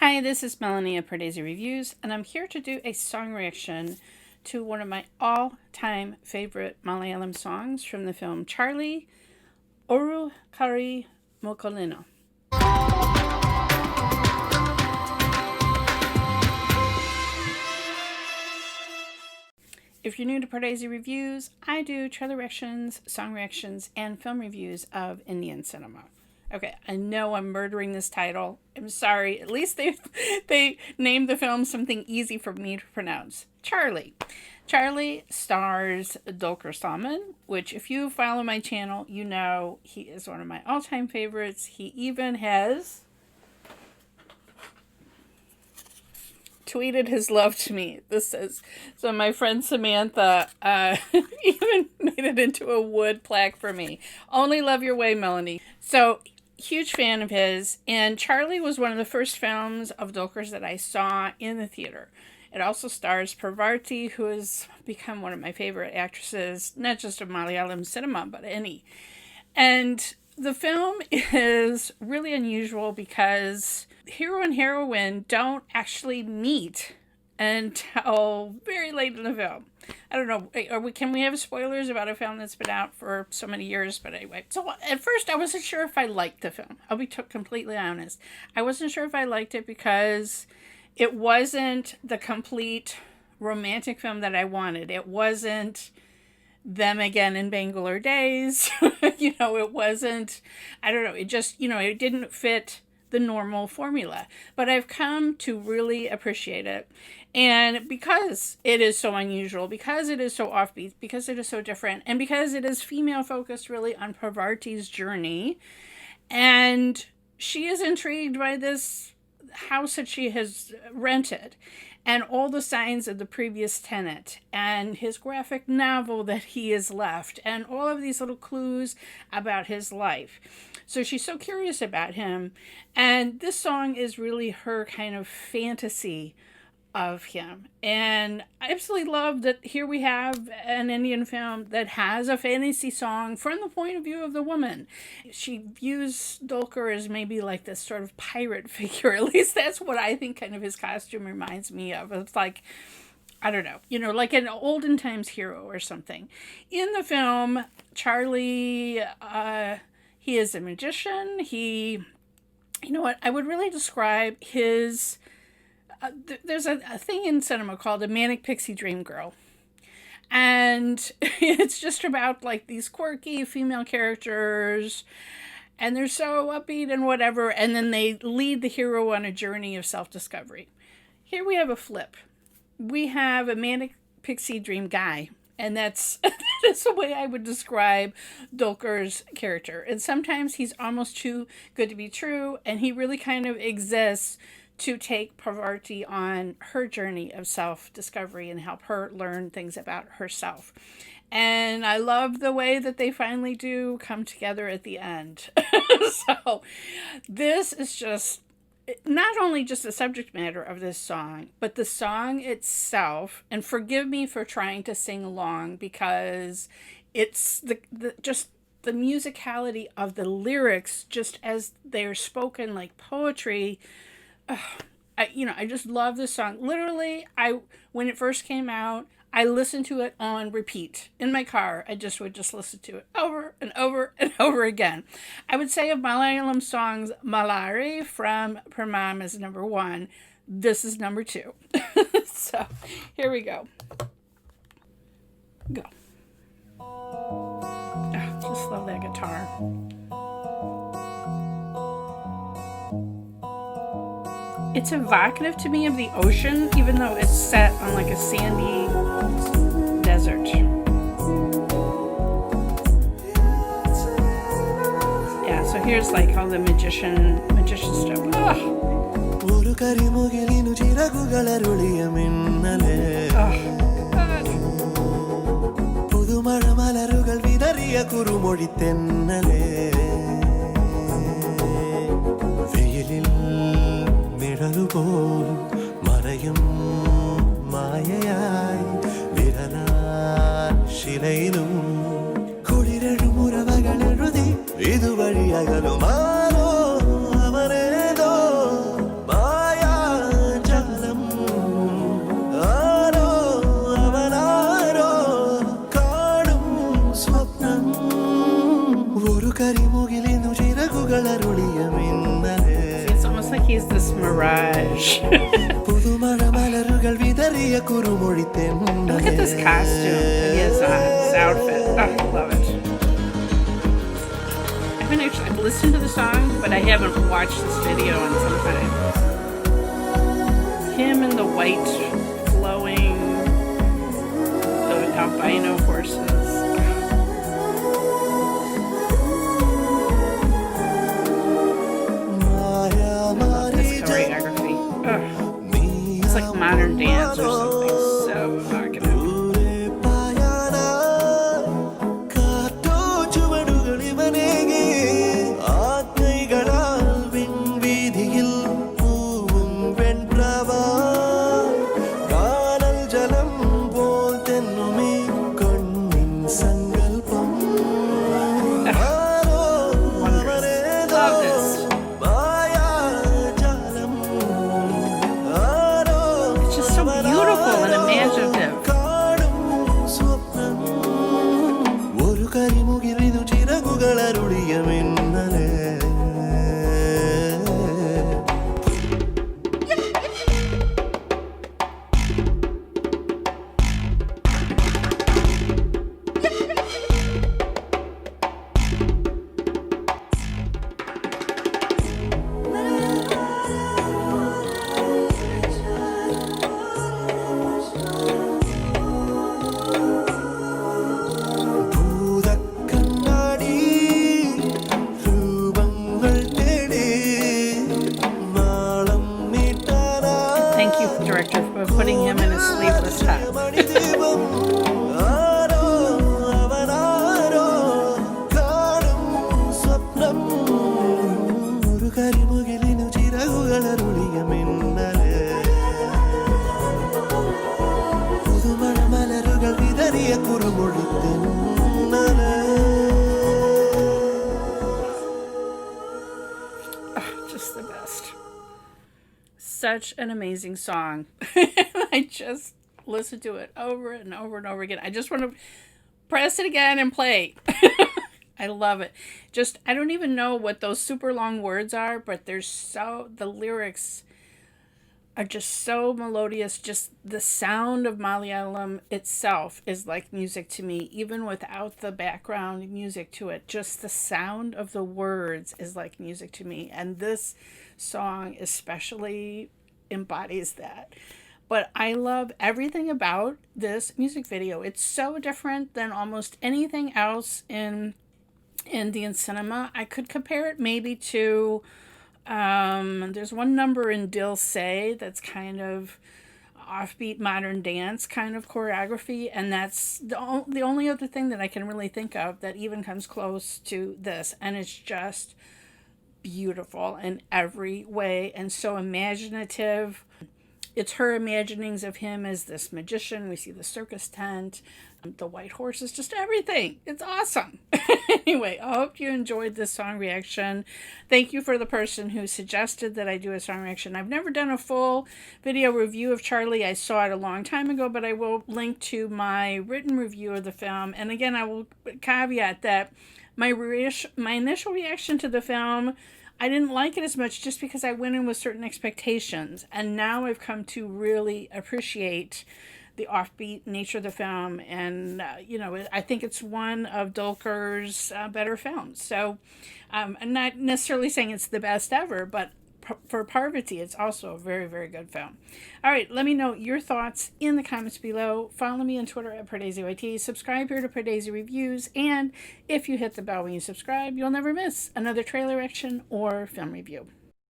Hi, this is Melanie of Pardesi Reviews, and I'm here to do a song reaction to one of my all-time favorite Malayalam songs from the film Charlie, Oru Kari Mukilinu. If you're new to Pardesi Reviews, I do trailer reactions, song reactions, and film reviews of Indian cinema. Okay, I know I'm murdering this title. I'm sorry. At least they named the film something easy for me to pronounce. Charlie. Charlie stars Dulquer Salmaan, which if you follow my channel, you know he is one of my all-time favorites. He even has tweeted his love to me. This says, so my friend Samantha even made it into a wood plaque for me. Only love your way, Melanie. So, huge fan of his, and Charlie was one of the first films of Dulquer's that I saw in the theater. It also stars Parvarthy, who has become one of my favorite actresses, not just of Malayalam cinema, but any. And the film is really unusual because hero and heroine don't actually meet until very late in the film. I don't know, can we have spoilers about a film that's been out for so many years? But anyway, so at first I wasn't sure if I liked the film. I'll be completely honest. I wasn't sure if I liked it because it wasn't the complete romantic film that I wanted. It wasn't Them Again in Bangalore Days. It wasn't, I don't know, it just, it didn't fit the normal formula. But I've come to really appreciate it. And because it is so unusual, because it is so offbeat, because it is so different, and because it is female focused really on Parvarthy's journey, and she is intrigued by this house that she has rented, and all the signs of the previous tenant, and his graphic novel that he has left, and all of these little clues about his life. So she's so curious about him, and this song is really her kind of fantasy of him. And I absolutely love that here we have an Indian film that has a fantasy song from the point of view of the woman. She views Dulquer as maybe like this sort of pirate figure. At least that's what I think kind of his costume reminds me of. It's like, I don't know, like an olden times hero or something. In the film, Charlie, he is a magician. I would really describe his there's a thing in cinema called a manic pixie dream girl, and it's just about like these quirky female characters, and they're so upbeat and whatever, and then they lead the hero on a journey of self-discovery. Here we have a flip. We have a manic pixie dream guy, and that's the way I would describe Dulquer's character. And sometimes he's almost too good to be true, and he really kind of exists to take Parvarthy on her journey of self-discovery and help her learn things about herself. And I love the way that they finally do come together at the end. So this is just not only just the subject matter of this song, but the song itself. And forgive me for trying to sing along because it's just the musicality of the lyrics, just as they're spoken like poetry. I just love this song. Literally, when it first came out, I listened to it on repeat in my car. I would just listen to it over and over and over again. I would say of Malayalam songs, Malari from Pramam is number 1. This is number 2. So here we go. Go. Oh, just love that guitar. It's evocative to me of the ocean, even though it's set on like a sandy desert. Yeah, so here's like all the magician stuff. Oru Kari Mukilinu God. Pudumara malarugal vidariya kurumodi tennale. മറയും മായയായി വിരലാൽ ശിലയിലും കുളിരഴുമുറവകൾ എഴുതി ഇതുവഴി അകലുമാറോ അവരേതോ മായാ he's this mirage. Look at this costume that he has on, this outfit. Oh, I love it. I've listened to the song, but I haven't watched this video in some time. Him and the white flowing albino horses. This choreography. Ugh. It's like modern dance or something. So evocative. Oru Kari Mukilinu minale. Director for putting him in a sleeveless top. Just the best. Such an amazing song. I just listen to it over and over and over again. I just want to press it again and play. I love it. Just, I don't even know what those super long words are, but the lyrics are just so melodious. Just the sound of Malayalam itself is like music to me, even without the background music to it. Just the sound of the words is like music to me. And this song especially embodies that. But I love everything about this music video. It's so different than almost anything else in Indian cinema. I could compare it maybe to there's one number in Dil Se that's kind of offbeat modern dance kind of choreography, and that's the only other thing that I can really think of that even comes close to this, and it's just beautiful in every way and so imaginative. It's her imaginings of him as this magician. We see the circus tent, the white horses, just everything. It's awesome. Anyway, I hope you enjoyed this song reaction. Thank you for the person who suggested that I do a song reaction. I've never done a full video review of Charlie. I saw it a long time ago, but I will link to my written review of the film. And again, I will caveat that my initial reaction to the film, I didn't like it as much just because I went in with certain expectations. And now I've come to really appreciate the offbeat nature of the film. And, I think it's one of Dulquer's better films. So I'm not necessarily saying it's the best ever, but for Parvathy, it's also a very, very good film. All right, let me know your thoughts in the comments below. Follow me on Twitter at PardesiYT. Subscribe here to Pardesi Reviews. And if you hit the bell when you subscribe, you'll never miss another trailer reaction or film review.